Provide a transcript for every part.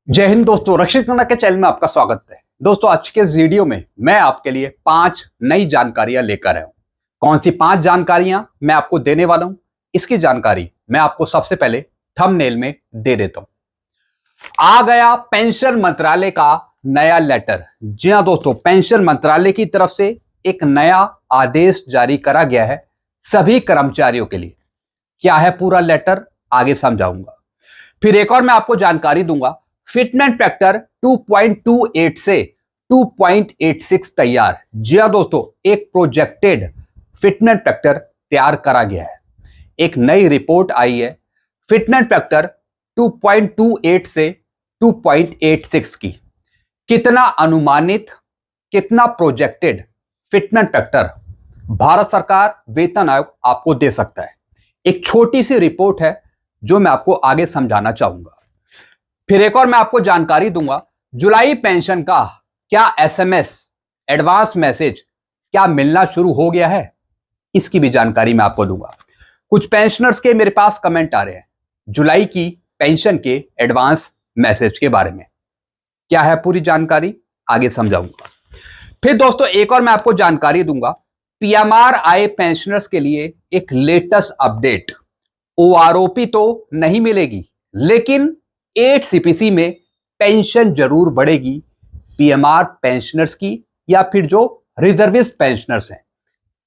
जय हिंद दोस्तों, रक्षित कन्नड़ के चैनल में आपका स्वागत है। दोस्तों, आज के इस वीडियो में मैं आपके लिए 5 नई जानकारियां लेकर आया हूं। कौन सी 5 जानकारियां मैं आपको देने वाला हूं, इसकी जानकारी मैं आपको सबसे पहले थंबनेल में दे देता हूं। आ गया पेंशन मंत्रालय का नया लेटर। जी हां दोस्तों, पेंशन मंत्रालय की तरफ से एक नया आदेश जारी करा गया है सभी कर्मचारियों के लिए। क्या है पूरा लेटर, आगे समझाऊंगा। फिर एक और मैं आपको जानकारी दूंगा, फिटमेंट फैक्टर 2.28 से 2.86 तैयार। जी हां दोस्तों, एक प्रोजेक्टेड फिटमेंट फैक्टर तैयार करा गया है। एक नई रिपोर्ट आई है फिटमेंट फैक्टर 2.28 से 2.86 की। कितना अनुमानित, कितना प्रोजेक्टेड फिटमेंट फैक्टर भारत सरकार वेतन आयोग आपको दे सकता है। एक छोटी सी रिपोर्ट है जो मैं आपको आगे समझाना चाहूंगा। फिर एक और मैं आपको जानकारी दूंगा, जुलाई पेंशन का क्या एसएमएस एडवांस मैसेज क्या मिलना शुरू हो गया है, इसकी भी जानकारी मैं आपको दूंगा। कुछ पेंशनर्स के मेरे पास कमेंट आ रहे हैं जुलाई की पेंशन के एडवांस मैसेज के बारे में। क्या है पूरी जानकारी, आगे समझाऊंगा। फिर दोस्तों एक और मैं आपको जानकारी दूंगा, पीएमआर आए पेंशनर्स के लिए एक लेटेस्ट अपडेट। ओआरओपी तो नहीं मिलेगी, लेकिन 8 सीपीसी में पेंशन जरूर बढ़ेगी, पीएमआर पेंशनर्स की या फिर जो रिजर्विस्ट पेंशनर्स हैं।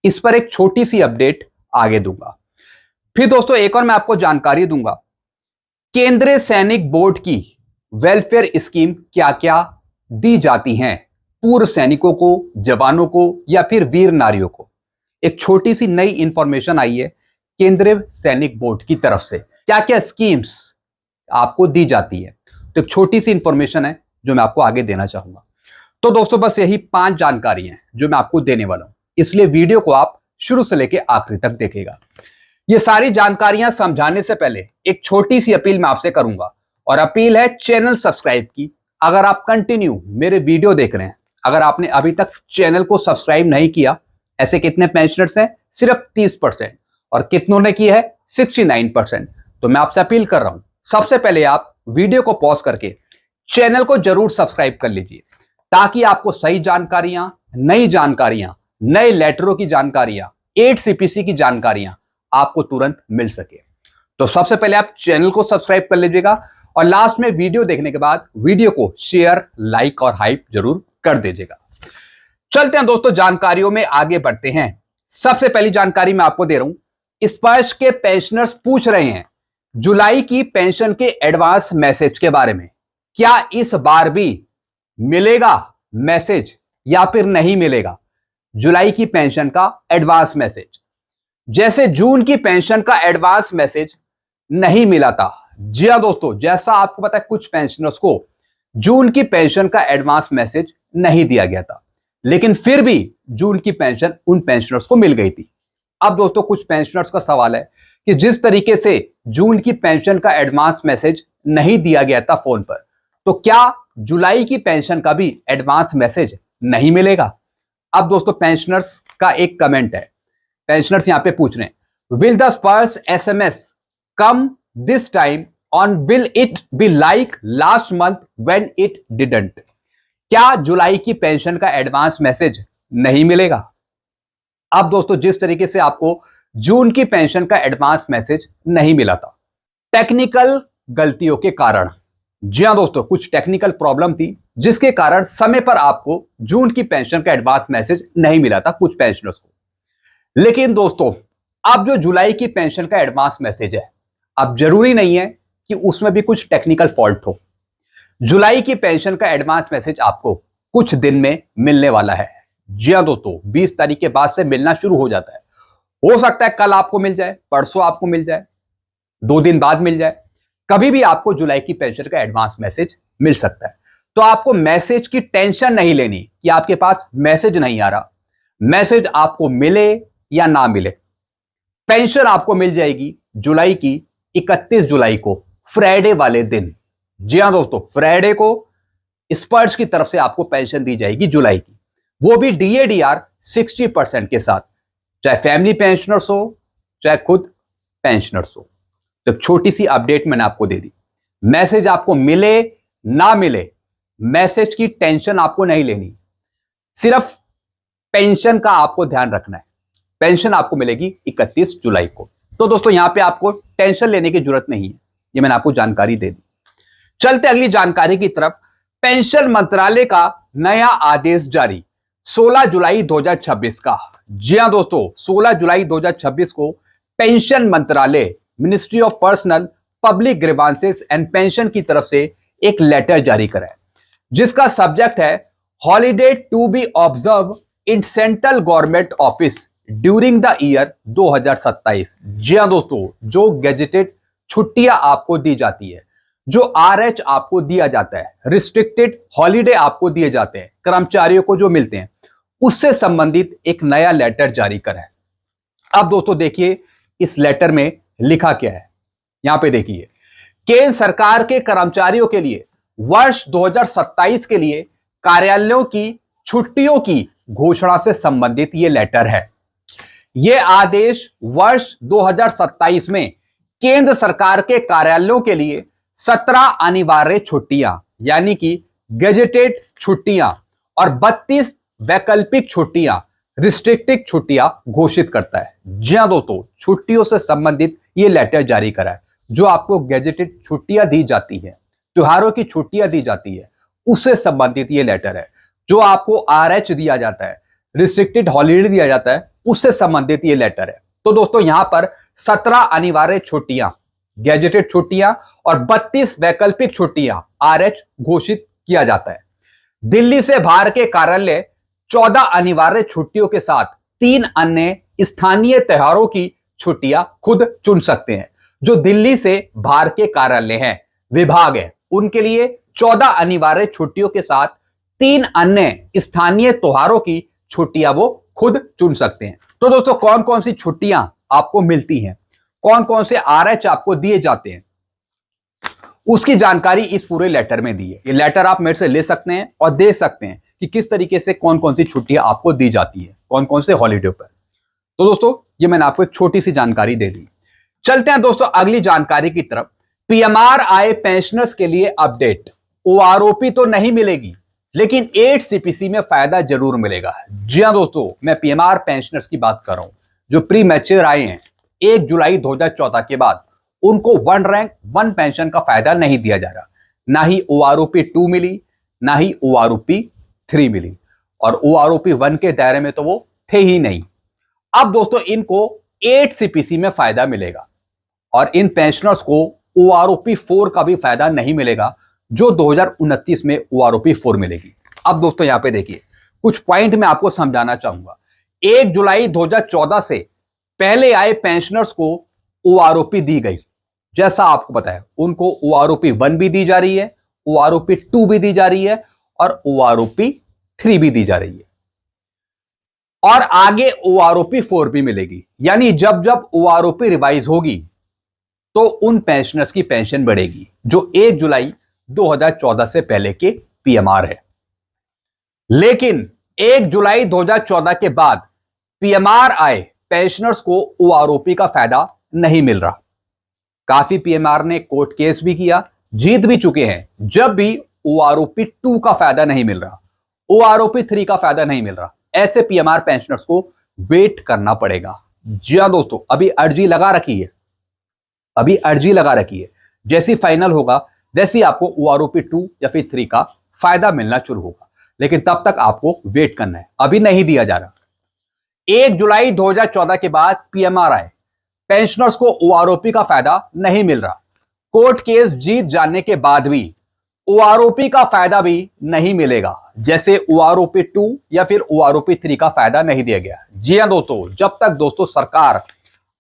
इस पर एक छोटी सी अपडेट आगे दूंगा। फिर दोस्तों एक और मैं आपको जानकारी दूंगा, केंद्रीय सैनिक बोर्ड की वेलफेयर स्कीम क्या क्या दी जाती हैं पूर्व सैनिकों को, जवानों को या फिर वीर नारियों को। एक छोटी सी नई इंफॉर्मेशन आई है केंद्रीय सैनिक बोर्ड की तरफ से, क्या क्या स्कीम्स आपको दी जाती है। तो एक छोटी सी इंफॉर्मेशन है जो मैं आपको आगे देना चाहूंगा। तो दोस्तों बस यही 5 जानकारी हैं जो मैं आपको देने वाला हूं, इसलिए वीडियो को आप शुरू से लेकर आखिरी तक देखेगा। ये सारी जानकारियां समझाने से पहले एक छोटी सी अपील मैं आपसे करूंगा, और अपील है चैनल सब्सक्राइब की। अगर आप कंटिन्यू मेरे वीडियो देख रहे हैं, अगर आपने अभी तक चैनल को सब्सक्राइब नहीं किया, ऐसे कितने पेंशनर्स हैं, सिर्फ 30%, और कितनों ने किया है 69%। तो मैं आपसे अपील कर रहा हूं, सबसे पहले आप वीडियो को पॉज करके चैनल को जरूर सब्सक्राइब कर लीजिए, ताकि आपको सही जानकारियां, नई जानकारियां, नए लेटरों की जानकारियां, 8 सीपीसी की जानकारियां आपको तुरंत मिल सके। तो सबसे पहले आप चैनल को सब्सक्राइब कर लीजिएगा, और लास्ट में वीडियो देखने के बाद वीडियो को शेयर, लाइक और हाइप जरूर कर दीजिएगा। चलते हैं दोस्तों, जानकारियों में आगे बढ़ते हैं। सबसे पहली जानकारी मैं आपको दे रहा हूं, स्पर्श के पेंशनर्स पूछ रहे हैं जुलाई की पेंशन के एडवांस मैसेज के बारे में। क्या इस बार भी मिलेगा मैसेज या फिर नहीं मिलेगा जुलाई की पेंशन का एडवांस मैसेज। जैसे जून की पेंशन का एडवांस मैसेज नहीं मिला था। जी हां दोस्तों, जैसा आपको पता है कुछ पेंशनर्स को जून की पेंशन का एडवांस मैसेज नहीं दिया गया था, लेकिन फिर भी जून की पेंशन उन पेंशनर्स को मिल गई थी। अब दोस्तों कुछ पेंशनर्स का सवाल है कि जिस तरीके से जून की पेंशन का एडवांस मैसेज नहीं दिया गया था फोन पर, तो क्या जुलाई की पेंशन का भी एडवांस मैसेज नहीं मिलेगा। अब दोस्तों पेंशनर्स का एक कमेंट है, पेंशनर्स यहां पे पूछ रहे हैं, विल द स्पर्श SMS come this time on will it be like last month when it didn't. क्या जुलाई की पेंशन का एडवांस मैसेज नहीं मिलेगा। अब दोस्तों जिस तरीके से आपको जून की पेंशन का एडवांस मैसेज नहीं मिला था टेक्निकल गलतियों के कारण, जी हां दोस्तों कुछ टेक्निकल प्रॉब्लम थी जिसके कारण समय पर आपको जून की पेंशन का एडवांस मैसेज नहीं मिला था कुछ पेंशनर्स को। लेकिन दोस्तों अब जो जुलाई की पेंशन का एडवांस मैसेज है, अब जरूरी नहीं है कि उसमें भी कुछ टेक्निकल फॉल्ट हो। जुलाई की पेंशन का एडवांस मैसेज आपको कुछ दिन में मिलने वाला है। जी हां दोस्तों, 20 तारीख के बाद से मिलना शुरू हो जाता है। हो सकता है कल आपको मिल जाए, परसों आपको मिल जाए, 2 दिन बाद मिल जाए, कभी भी आपको जुलाई की पेंशन का एडवांस मैसेज मिल सकता है। तो आपको मैसेज की टेंशन नहीं लेनी कि आपके पास मैसेज नहीं आ रहा। मैसेज आपको मिले या ना मिले, पेंशन आपको मिल जाएगी जुलाई की 31 जुलाई को, फ्राइडे वाले दिन। जी हां दोस्तों, फ्राइडे को स्पर्श की तरफ से आपको पेंशन दी जाएगी जुलाई की, वो भी DADR 60% के साथ, चाहे फैमिली पेंशनर्स हो चाहे खुद पेंशनर्स हो। तो छोटी सी अपडेट मैंने आपको दे दी, मैसेज आपको मिले ना मिले, मैसेज की टेंशन आपको नहीं लेनी, सिर्फ पेंशन का आपको ध्यान रखना है। पेंशन आपको मिलेगी 31 जुलाई को। तो दोस्तों यहां पे आपको टेंशन लेने की जरूरत नहीं है, ये मैंने आपको जानकारी दे दी। चलते अगली जानकारी की तरफ। पेंशन मंत्रालय का नया आदेश जारी 16 जुलाई 2026 का। जी हां दोस्तों, 16 जुलाई 2026 को पेंशन मंत्रालय, ministry of personnel public grievances and pension की तरफ से एक लेटर जारी करा है, जिसका सब्जेक्ट है holiday to be observe in central government office during the year 2027। जी हां दोस्तों, जो गेजेटेड छुट्टियां आपको दी जाती है, जो आरएच आपको दिया जाता है, रिस्ट्रिक्टेड हॉलीडे आपको दिए जाते हैं कर्मचारियों को जो मिलते हैं, उससे संबंधित एक नया लेटर जारी करा है। अब दोस्तों देखिए इस लेटर में लिखा क्या है, यहां पे देखिए। केंद्र सरकार के कर्मचारियों के लिए वर्ष 2027 के लिए कार्यालयों की छुट्टियों की घोषणा से संबंधित यह लेटर है। यह आदेश वर्ष 2027 में केंद्र सरकार के कार्यालयों के लिए 17 अनिवार्य छुट्टियां यानी कि गेजेटेड छुट्टियां और 32 वैकल्पिक छुट्टियां, रिस्ट्रिक्टेड छुट्टियां घोषित करता है। जी हां दोस्तों, छुट्टियों से संबंधित यह लेटर जारी करा है। जो आपको गेजेटेड छुट्टियां दी जाती है, त्योहारों की छुट्टियां दी जाती है, उससे संबंधित यह लेटर है। जो आपको आरएच दिया जाता है, रिस्ट्रिक्टेड हॉलीडे दिया जाता है, उससे संबंधित यह लेटर है। तो दोस्तों यहां पर 17 अनिवार्य छुट्टियां, गेजेटेड छुट्टियां और 32 वैकल्पिक छुट्टियां आरएच घोषित किया जाता है। दिल्ली से बाहर के कार्यालय 14 अनिवार्य छुट्टियों के साथ 3 अन्य स्थानीय त्योहारों की छुट्टियां खुद चुन सकते हैं। जो दिल्ली से बाहर के कार्यालय हैं, विभाग है, उनके लिए 14 अनिवार्य छुट्टियों के साथ 3 अन्य स्थानीय त्योहारों की छुट्टियां वो खुद चुन सकते हैं। तो दोस्तों कौन कौन सी छुट्टियां आपको मिलती हैं, कौन कौन से आरएच आपको दिए जाते हैं, उसकी जानकारी इस पूरे लेटर में दी है। ये लेटर आप मेरे से ले सकते हैं और दे सकते हैं कि किस तरीके से कौन कौन सी छुट्टियां आपको दी जाती है, कौन कौन से हॉलीडे पर। तो दोस्तों ये मैंने आपको एक छोटी सी जानकारी दे दी। चलते हैं दोस्तों अगली जानकारी की तरफ। पीएमआर आए पेंशनर्स के लिए अपडेट। ओआरओपी तो नहीं मिलेगी, लेकिन 8 सीपीसी में फायदा जरूर मिलेगा। जी हां दोस्तों, मैं पीएमआर पेंशनर्स की बात कर रहा हूं, जो प्री मैच्योर आए हैं 1 जुलाई 2014 के बाद, उनको 1 रैंक 1 पेंशन का फायदा नहीं दिया जा रहा। ना ही ओआरओपी 2 मिली, ना ही ओआरओपी 3 मिली, और ओआरओपी 1 के दायरे में तो वो थे ही नहीं। अब दोस्तों इनको 8 सीपीसी में फायदा मिलेगा, और इन पेंशनर्स को ओआरओपी 4 का भी फायदा नहीं मिलेगा, जो 2029 में ओआरओपी 4 मिलेगी। अब दोस्तों यहां पे देखिए कुछ पॉइंट मैं आपको समझाना चाहूंगा। 1 जुलाई 2014 से पहले आए पेंशनर्स को ओआरओपी दी गई, जैसा आपको बताया, उनको ओआरओपी 1 भी दी जा रही है, ओआरओपी 2 भी दी जा रही है, और ओआरओपी 3 भी दी जा रही है, और आगे ओआरओपी 4 भी मिलेगी। यानी जब जब ओआरओपी रिवाइज होगी तो उन पेंशनर्स की पेंशन बढ़ेगी जो 1 जुलाई 2014 से पहले के पीएमआर है। लेकिन 1 जुलाई 2014 के बाद पीएमआर आए पेंशनर्स को ओआरओपी का फायदा नहीं मिल रहा। काफी पीएमआर ने कोर्ट केस भी किया, जीत भी चुके हैं, जब भी ओआरओपी 2 का फायदा नहीं मिल रहा, ओआरओपी 3 का फायदा नहीं मिल रहा। ऐसे पीएमआर पेंशनर्स को वेट करना पड़ेगा। जी हां दोस्तों, अभी अर्जी लगा रखी है, अभी अर्जी लगा रखी है। जैसी फाइनल होगा वैसी आपको ओआरओपी 2 या फिर 3 का फायदा मिलना शुरू होगा, लेकिन तब तक आपको वेट करना है, अभी नहीं दिया जा रहा। 1 जुलाई 2014 के बाद पीएमआर आए पेंशनर्स को ओआरओपी का फायदा नहीं मिल रहा। कोर्ट केस जीत जाने के बाद भी ओआरओपी का फायदा भी नहीं मिलेगा, जैसे ओआरओपी 2 या फिर ओआरओपी 3 का फायदा नहीं दिया गया। जी हां दोस्तों, जब तक दोस्तों सरकार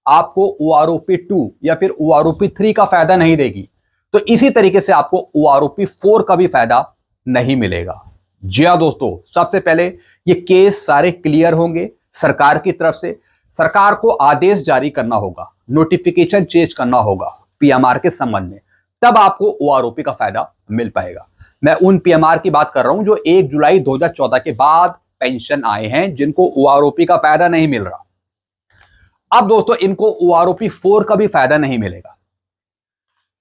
आपको ओआरओपी 2 या फिर ओआरओपी 3 का फायदा नहीं देगी, तो इसी तरीके से आपको ओआरओपी 4 का भी फायदा नहीं मिलेगा। जी हां दोस्तों, सबसे पहले ये केस सारे क्लियर होंगे सरकार की तरफ से। सरकार को आदेश जारी करना होगा, नोटिफिकेशन चेंज करना होगा पीएमआर के संबंध में, तब आपको ओआरओपी का फायदा मिल पाएगा। मैं उन पीएमआर की बात कर रहा हूं जो 1 जुलाई 2014 के बाद पेंशन आए हैं, जिनको ओआरओपी का फायदा नहीं मिल रहा। अब दोस्तों इनको ओआरओपी 4 का भी फायदा नहीं मिलेगा,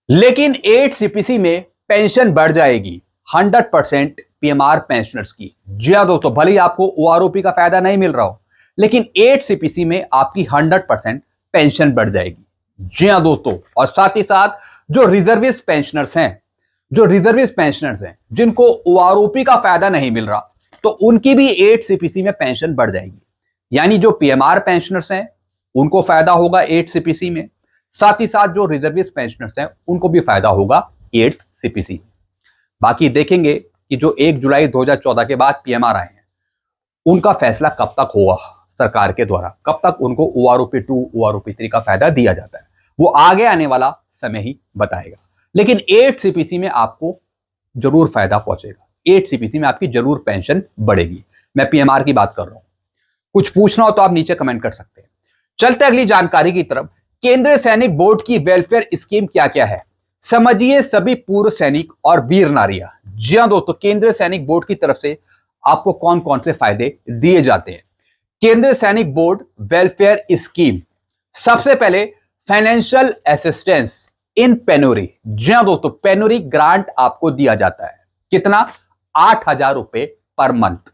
लेकिन 8 सीपीसी में पेंशन बढ़ जाएगी। 100% पीएमआर पेंशनर्स की। जी हाँ दोस्तों, भले ही आपको ओआरओपी का फायदा नहीं मिल रहा हो, लेकिन 8 सीपीसी में आपकी 100% पेंशन बढ़ जाएगी। जी हाँ दोस्तों, और साथ ही साथ जो रिजर्विस्ट पेंशनर्स हैं, जिनको ओआरओपी का फायदा नहीं मिल रहा, तो उनकी भी 8 सीपीसी में पेंशन बढ़ जाएगी। यानी जो पीएमआर पेंशनर्स हैं उनको फायदा होगा 8 सीपीसी में, साथ ही साथ जो रिजर्विस्ट पेंशनर्स हैं उनको भी फायदा होगा 8 सीपीसी। बाकी देखेंगे कि जो 1 जुलाई 2014 के बाद पीएमआर आए हैं उनका फैसला कब तक होगा सरकार के द्वारा, कब तक उनको ओआरओपी 2 ओआरओपी 3 का फायदा दिया जाता है, वो आगे आने वाला समय ही बताएगा। लेकिन 8 सीपीसी में आपको जरूर फायदा पहुंचेगा, 8 सीपीसी में आपकी जरूर पेंशन बढ़ेगी। मैं पीएमआर की बात कर रहा हूं। कुछ पूछना हो तो आप नीचे कमेंट कर सकते हैं। चलते अगली जानकारी की तरफ। केंद्रीय सैनिक बोर्ड की वेलफेयर स्कीम क्या क्या है, समझिए सभी पूर्व सैनिक और वीर नारियां। जी हां दोस्तों, केंद्रीय सैनिक बोर्ड की तरफ से आपको कौन कौन से फायदे दिए जाते हैं। केंद्रीय सैनिक बोर्ड वेलफेयर स्कीम, सबसे पहले फाइनेंशियल असिस्टेंस इन पेनोरी। जी हां दोस्तों, पेनोरी ग्रांट आपको दिया जाता है। कितना? 8,000 रुपए पर मंथ।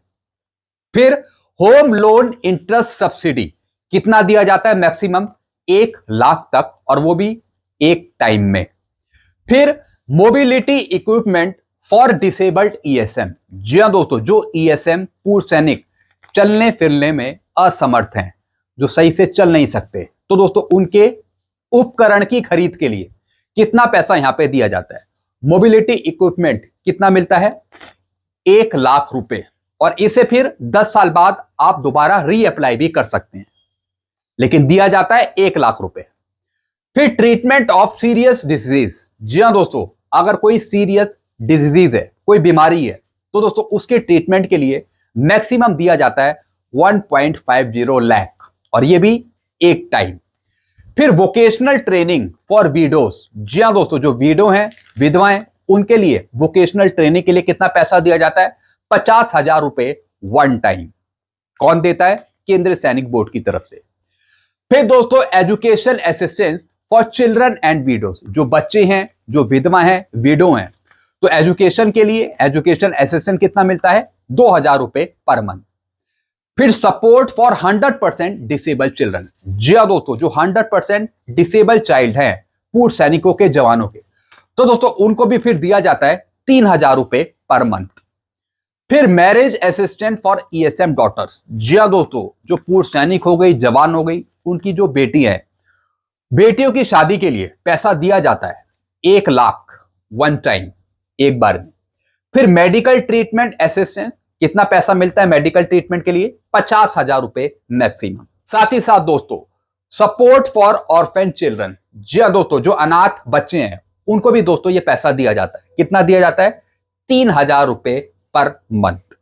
फिर होम लोन इंटरेस्ट सब्सिडी कितना दिया जाता है? मैक्सिमम 1 लाख तक, और वो भी एक टाइम में। फिर mobility equipment for disabled ESM. जी हां दोस्तों, जो ईएसएम पूर्व सैनिक चलने फिरने में असमर्थ हैं, जो सही से चल नहीं सकते, तो दोस्तों उनके उपकरण की खरीद के लिए कितना पैसा यहां पे दिया जाता है? मोबिलिटी इक्विपमेंट कितना मिलता है? 1 लाख रुपए, और इसे फिर 10 साल बाद आप दोबारा रीअप्लाई भी कर सकते हैं, लेकिन दिया जाता है 1 लाख रुपए। फिर ट्रीटमेंट ऑफ सीरियस डिजीज। जी हां दोस्तों, अगर कोई सीरियस डिजीज है, कोई बीमारी है, तो दोस्तों उसके ट्रीटमेंट के लिए मैक्सिमम दिया जाता है 1.50 लाख, और ये भी एक टाइम। फिर वोकेशनल ट्रेनिंग फॉर विडोज। जी हां दोस्तों, जो विडो हैं, विधवाएं, उनके लिए वोकेशनल ट्रेनिंग के लिए कितना पैसा दिया जाता है? 50,000 रुपए वन टाइम। कौन देता है? केंद्रीय सैनिक बोर्ड की तरफ से। फिर दोस्तों education assistance for children and widows, जो बच्चे हैं, जो विधवा हैं, विडो हैं, तो एजुकेशन के लिए एजुकेशन असिस्टेंस कितना मिलता है? 2,000 रुपए पर मंथ। फिर सपोर्ट फॉर 100% डिसेबल चिल्ड्रन। जी हां दोस्तों, जो 100% डिसेबल चाइल्ड हैं पूर्व सैनिकों के, जवानों के, तो दोस्तों उनको भी फिर दिया जाता है 3,000 रुपए पर मंथ। फिर marriage assistant for ESM daughters. जी हां दोस्तों, जो पूर्व सैनिक हो गई, जवान हो गई, उनकी जो बेटी है, बेटियों की शादी के लिए पैसा दिया जाता है 1 लाख वन टाइम, एक बार में। फिर मेडिकल ट्रीटमेंट असिस्टेंस, कितना पैसा मिलता है मेडिकल ट्रीटमेंट के लिए? 50,000 रुपए मैक्सिमम। साथ ही साथ दोस्तों सपोर्ट फॉर ऑर्फन चिल्ड्रन। जी हां दोस्तों, जो अनाथ बच्चे हैं उनको भी दोस्तों ये पैसा दिया जाता है। कितना दिया जाता है? 3,000 रुपए पर मंथ।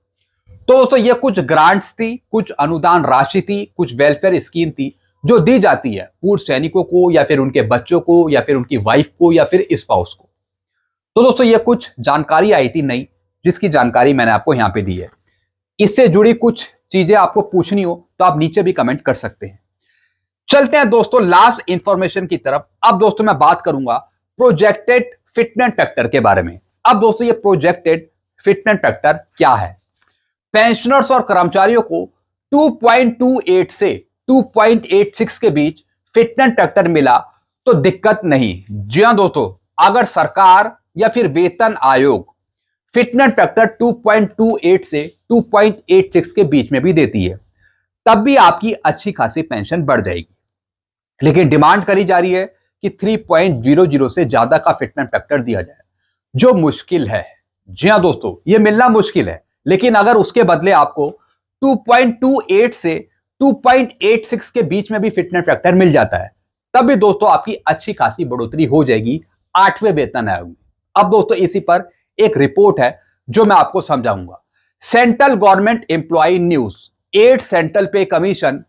तो दोस्तों ये कुछ ग्रांट्स थी, कुछ अनुदान राशि थी, कुछ वेलफेयर स्कीम थी जो दी जाती है पूर्व सैनिकों को, या फिर उनके बच्चों को, या फिर उनकी वाइफ को, या फिर स्पाउस को। तो दोस्तों ये कुछ जानकारी आई थी नई, जिसकी जानकारी मैंने आपको यहां पे दी है। इससे जुड़ी कुछ चीजें आपको पूछनी हो तो आप नीचे भी कमेंट कर सकते हैं। चलते हैं दोस्तों लास्ट इंफॉर्मेशन की तरफ। अब दोस्तों मैं बात करूंगा प्रोजेक्टेड फिटनेस फैक्टर के बारे में। अब दोस्तों ये प्रोजेक्टेड फिटनेस फैक्टर क्या है? पेंशनर्स और कर्मचारियों को 2.28 से 2.86 के बीच फिटनेस फैक्टर मिला तो दिक्कत नहीं। जी हां दोस्तों, अगर सरकार या फिर वेतन आयोग फिटनेस फैक्टर 2.28 से 2.86 के बीच में भी देती है, तब भी आपकी अच्छी खासी पेंशन बढ़ जाएगी। लेकिन डिमांड करी जा रही है कि 3.00 से ज्यादा का फिटनेस फैक्टर दिया जाए, जो मुश्किल है। जी हां दोस्तों, ये मिलना मुश्किल है, लेकिन अगर उसके बदले आपको 2.28 से 2.86 के बीच में भी फिटनेस फैक्टर मिल जाता है, तब भी दोस्तों आपकी अच्छी खासी बढ़ोतरी हो जाएगी 8वें वेतन आयोग में। अब दोस्तों इसी पर एक रिपोर्ट है जो मैं आपको समझाऊंगा। Central government employ news 8 central pay commission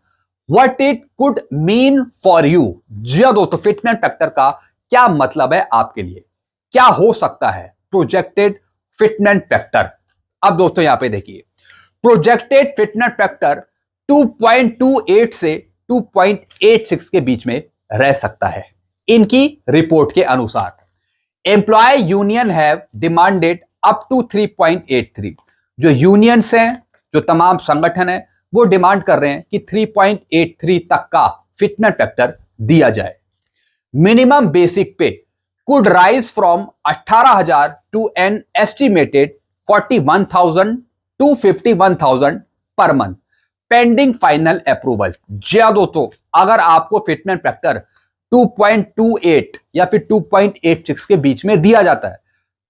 what it could mean for you. जी हां दोस्तों, फिटनेस फैक्टर का क्या मतलब है आपके लिए, क्या हो सकता है प्रोजेक्टेड फिटनेस फैक्टर। अब दोस्तों यहां पे देखिए, प्रोजेक्टेड फिटनेस फैक्टर 2.28 से 2.86 के बीच में रह सकता है। इनकी रिपोर्ट के अनुसार employ union have demanded up to 3.83। जो यूनियंस हैं, जो तमाम संगठन हैं, वो डिमांड कर रहे हैं कि 3.83 तक का फिटनेस फैक्टर दिया जाए। Minimum basic pay could rise from 18,000 to an estimated 41,000 to 51,000 per month pending final approval. दोस्तों अगर आपको फिटनेस फैक्टर 2.28 या फिर 2.86 के बीच में दिया जाता है,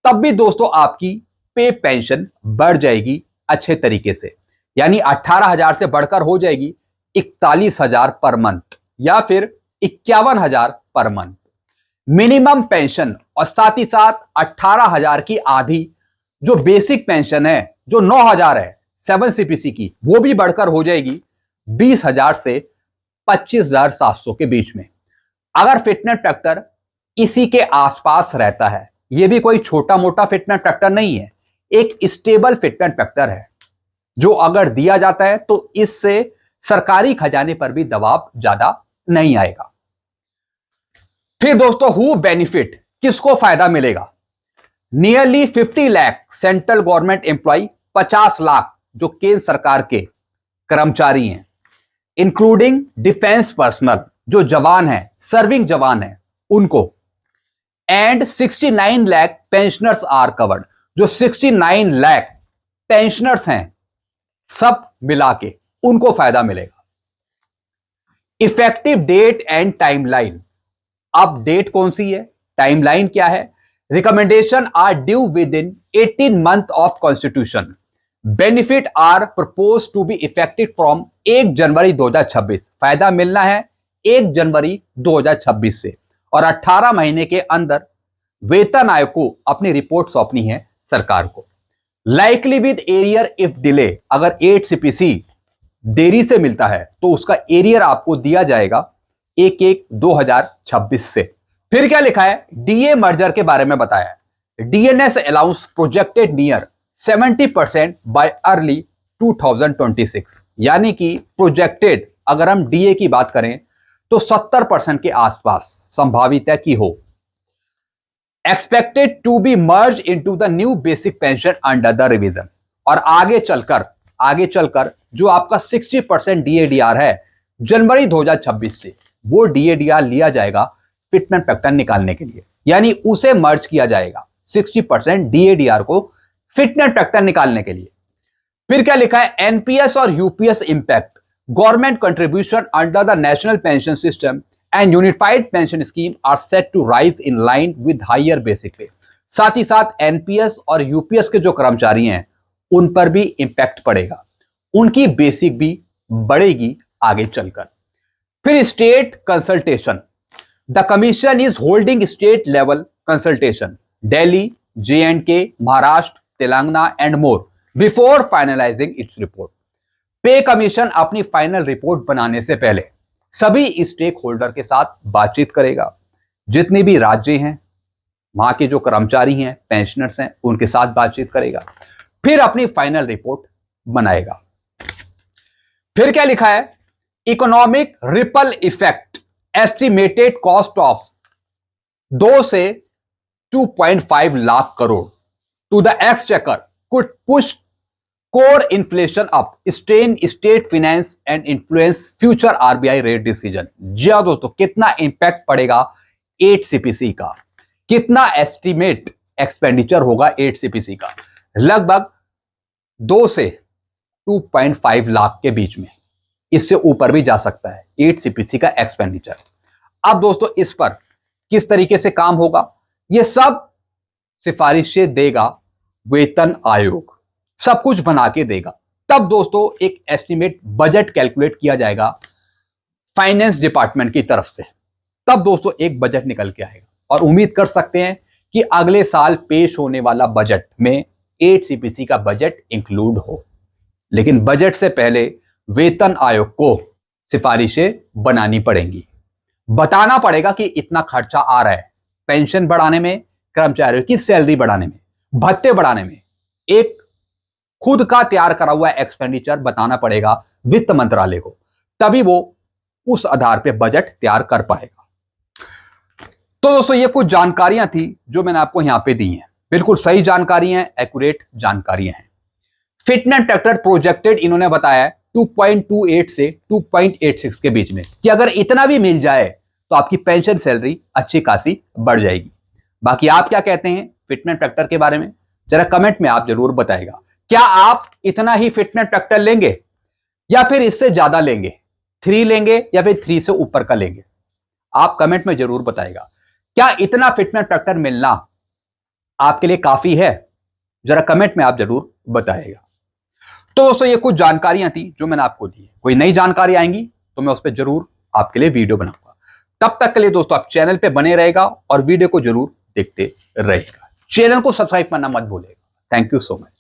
तब भी दोस्तों आपकी पे पेंशन बढ़ जाएगी अच्छे तरीके से, यानी 18,000 से बढ़कर हो जाएगी 41,000 पर मंथ या फिर 51,000 पर मंथ मिनिमम पेंशन। और साथ ही साथ 18,000 की आधी जो बेसिक पेंशन है, जो 9,000 है 7 CPC की, वो भी बढ़कर हो जाएगी 20,000 से 25,700 के बीच में। अगर फिटनेस फैक्टर इसी के आसपास रहता है, यह भी कोई छोटा मोटा फिटनेस फैक्टर नहीं है, एक स्टेबल फिटनेस फैक्टर है, जो अगर दिया जाता है तो इससे सरकारी खजाने पर भी दबाव ज्यादा नहीं आएगा। फिर दोस्तों हु बेनिफिट, किसको फायदा मिलेगा? Nearly 50 lakh central government employ, 50 lakh जो केंद्र सरकार के कर्मचारी हैं, इंक्लूडिंग डिफेंस पर्सनल जो जवान हैं, सर्विंग जवान हैं, उनको, and 69 lakh pensioners are covered, जो 69 लाख पेंशनर्स हैं, सब मिला के उनको फायदा मिलेगा। इफेक्टिव डेट एंड टाइमलाइन, अब डेट कौन सी है, टाइमलाइन क्या है? Recommendation are due within 18 month of constitution. Benefit are propose to be effective from 1 January 2026। फायदा मिलना है 1 जनवरी 2026 से, और 18 महीने के अंदर वेतन आयोग को अपनी रिपोर्ट सौंपनी है सरकार को। Likely with arrear if delay, अगर 8 CPC देरी से मिलता है तो उसका एरियर आपको दिया जाएगा 1/1/2026 से। फिर क्या लिखा है? डीए मर्जर के बारे में बताया है। DNS allowance projected near 70% bye early 2026, यानी कि प्रोजेक्टेड, अगर हम डीए की बात करें तो 70% के आसपास संभावित है कि हो। Expected to be merge into the new basic pension under the revision, और आगे चलकर जो आपका 60% डीएडीआर है जनवरी 2026 से, वो डीएडीआर लिया जाएगा फिटनेस फैक्टर निकालने के लिए, यानी उसे मर्ज किया जाएगा 60% डीएडीआर को फिटनेस फैक्टर निकालने के लिए। फिर क्या लिखा है? एनपीएस और UPS impact, government contribution under the national pension system and unified pension scheme are set to rise in line with higher basic pay. साथ ही साथ एनपीएस और यूपीएस के जो कर्मचारी हैं उन पर भी इंपैक्ट पड़ेगा, उनकी बेसिक भी बढ़ेगी आगे चलकर। फिर state consultation, the commission is holding state level consultation Delhi, J&K, Maharashtra, Telangana and more before finalising its report. Pay commission अपनी फाइनल रिपोर्ट बनाने से पहले सभी स्टेक होल्डर के साथ बातचीत करेगा, जितने भी राज्य हैं, वहां के जो कर्मचारी हैं, पेंशनर्स हैं, उनके साथ बातचीत करेगा, फिर अपनी फाइनल रिपोर्ट बनाएगा। फिर क्या लिखा है? Economic ripple effect, estimated cost of 2 से 2.5 lakh crore to the exchequer could push core inflation up, strain state finance and influence future RBI rate decision. जी हाँ दोस्तों, कितना इंपैक्ट पड़ेगा 8 CPC का, कितना एस्टिमेट एक्सपेंडिचर होगा 8 CPC का? लगभग 2 से 2.5 लाख के बीच में, इससे ऊपर भी जा सकता है 8 CPC का एक्सपेंडिचर। अब दोस्तों इस पर किस तरीके से काम होगा, ये सब सिफारिशें देगा वेतन आयोग, सब कुछ बना के देगा। तब दोस्तों एक एस्टिमेट बजट कैलकुलेट किया जाएगा फाइनेंस डिपार्टमेंट की तरफ से, तब दोस्तों एक बजट निकल के आएगा, और उम्मीद कर सकते हैं कि अगले साल पेश होने वाला बजट में 8 CPC का बजट इंक्लूड हो। लेकिन बजट से पहले वेतन आयोग को सिफारिशें बनानी पड़ेंगी, बताना पड़ेगा कि इतना खर्चा आ रहा है पेंशन बढ़ाने में, कर्मचारियों की सैलरी बढ़ाने में, भत्ते बढ़ाने में। एक खुद का तैयार करा हुआ एक्सपेंडिचर बताना पड़ेगा वित्त मंत्रालय को, तभी वो उस आधार पे बजट तैयार कर पाएगा। तो दोस्तों ये कुछ जानकारियां थी जो मैंने आपको यहां पे दी हैं। बिल्कुल सही जानकारी है, एक्यूरेट जानकारियां हैं। फिटनेस ट्रैक्टर प्रोजेक्टेड इन्होंने बताया 2.28 से 2.86 के बीच में कि अगर इतना भी मिल जाए तो आपकी पेंशन सैलरी अच्छी खासी बढ़ जाएगी। बाकी आप क्या कहते हैं फिटनेस ट्रैक्टर के बारे में, जरा कमेंट में आप जरूर बताएगा। क्या आप इतना ही फिटनेस ट्रैक्टर लेंगे या फिर इससे ज्यादा लेंगे, 3 लेंगे या फिर 3 से ऊपर का लेंगे? आप कमेंट में जरूर बताएगा। क्या इतना फिटनेस ट्रैक्टर मिलना आपके लिए काफी है? जरा कमेंट में आप जरूर बताएगा। तो दोस्तों ये कुछ जानकारियां थी जो मैंने आपको दी। कोई नई जानकारी आएंगी तो मैं उस पर जरूर आपके लिए वीडियो बनाऊंगा। तब तक के लिए दोस्तों आप चैनल पे बने रहेगा और वीडियो को जरूर देखते रहेगा। चैनल को सब्सक्राइब करना मत भूलिएगा। Thank you so much.